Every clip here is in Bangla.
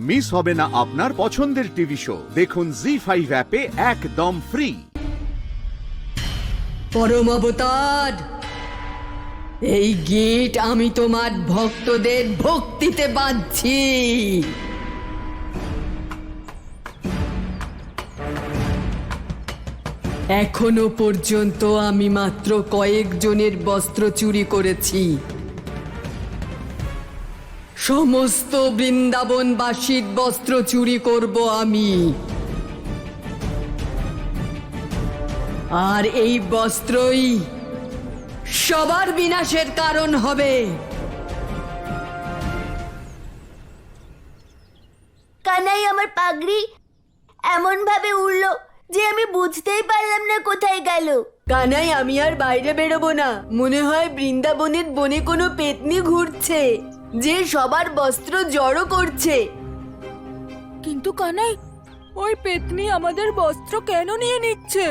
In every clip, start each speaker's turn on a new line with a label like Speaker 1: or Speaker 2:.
Speaker 1: মিস হবে না আপনার পছন্দের টিভি শো। দেখুন জি5 অ্যাপে একদম ফ্রি।
Speaker 2: পরম অবতার, এই গীত আমি তোমার ভক্তদের ভক্তিতে বাঁধছি। এখনো পর্যন্ত আমি মাত্র কয়েকজনের বস্ত্র চুরি করেছি। সমস্ত বৃন্দাবনবাসীর বস্ত্র চুরি করব আমি, আর এই বস্ত্রই সবার বিনাশের কারণ হবে।
Speaker 3: কানাই, আমার পাগড়ি এমন ভাবে উড়লো যে আমি বুঝতেই পারলাম না কোথায় গেল।
Speaker 2: কানাই, আমি আর বাইরে বেরোবো না। মনে হয় বৃন্দাবনের বনে কোনো পেতনি ঘুরছে যে সবার বস্ত্র জড়ো করছে।
Speaker 4: কিন্তু কানাই, ওই পেতনি আমাদের বস্ত্র কেন নিয়ে নিচ্ছে?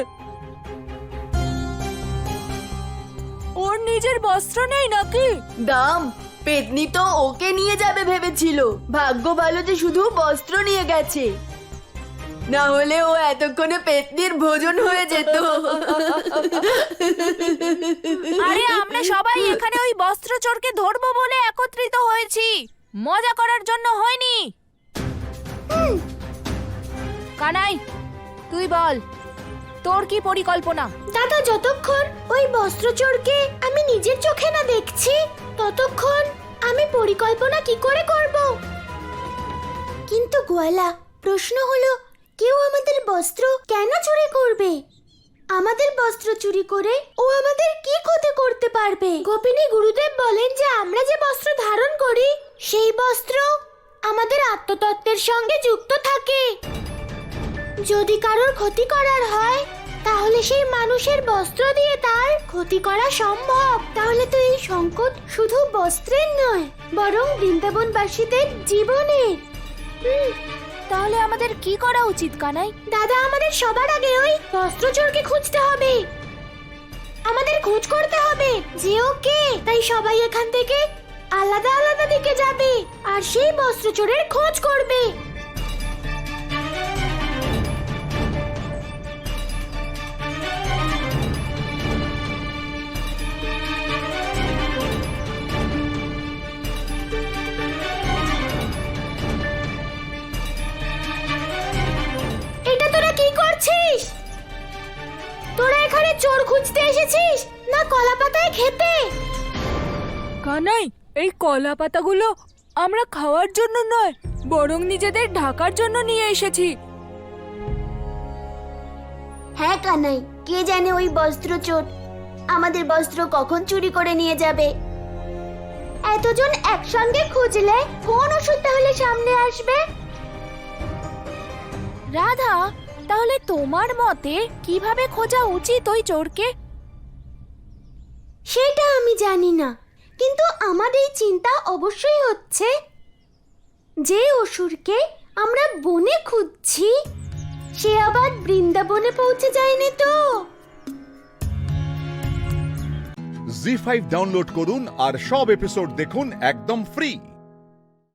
Speaker 4: ওর নিজের বস্ত্র নেই নাকি?
Speaker 2: দাম, পেতনি তো ওকে নিয়ে যাবে ভেবেছিল। ভাগ্য ভালো যে শুধু বস্ত্র নিয়ে গেছে, না হলে ও এতক্ষণে পেতনির ভোজন হয়ে যেত।
Speaker 4: আরে আমরা সবাই এখানে ওই বস্ত্র চোরকে ধরবো বলে একত্রিত হয়েছি, মজা করার জন্য হয়নি। কানাই, তুই বল, তোর কি পরিকল্পনা?
Speaker 3: দাদা, যতক্ষণ ওই বস্ত্রচোরকে আমি নিজের চোখে না দেখছি ততক্ষণ আমি পরিকল্পনা কি করে করব? কিন্তু গোয়ালা, প্রশ্ন হলো, কেউ আমাদের বস্ত্র কেন চুরি করবে? আমাদের বস্ত্র চুরি করে ও আমাদের কি ক্ষতি করতে পারবে? গোপিনী গুরুদেব বলেন যে আমরা যে বস্ত্র ধারণ করি সেই বস্ত্র আমাদের আত্মতত্ত্বের সঙ্গে যুক্ত থাকে। যদি কারোর ক্ষতি করার হয় তাহলে সেই মানুষের বস্ত্র দিয়ে তার ক্ষতি করা সম্ভব। তাহলে তো এই সংকট শুধু বস্ত্রের নয়, বরং বৃন্দাবনবাসীদের জীবনের।
Speaker 4: তাহলে আমাদের কি করা উচিত কানাই?
Speaker 3: দাদা, আমাদের সবার আগে ওই বস্ত্রচোরকে খুঁজতে হবে। আমাদের খোঁজ করতে হবে যে ও কে। তাই সবাই এখান থেকে আলাদা আলাদা দিকে যাবে আর সেই বস্ত্রচোরের খোঁজ করবে। এটা তোরা কি করছিস? তোরা এখানে চোর খুঁজতে এসেছিস না কলা পাতায় খেতে?
Speaker 4: কানাই, এই কলা পাতাগুলো আমরা খাওয়ার জন্য নয়, বরং নিজেদের ঢাকার জন্য নিয়ে এসেছি।
Speaker 3: হ্যাঁ কানাই, কে জানে ওই বস্ত্রচোর আমাদের বস্ত্র কখন চুরি করে নিয়ে যাবে। এতজন একসঙ্গে খুঁজলে কোন ওষুধ তাহলে সামনে আসবে?
Speaker 4: রাধা, তাহলে তোমার মতে কিভাবে খোঁজা উচিত ওই চোরকে?
Speaker 3: সেটা আমি জানি না, কিন্তু আমার এই চিন্তা অবশ্যই হচ্ছে যে অসুরকে আমরা বনে খুঁজছি সে আবার বৃন্দাবনে পৌঁছে যায়নি তো।
Speaker 1: জি5 ডাউনলোড করুন আর সব এপিসোড দেখুন একদম ফ্রি।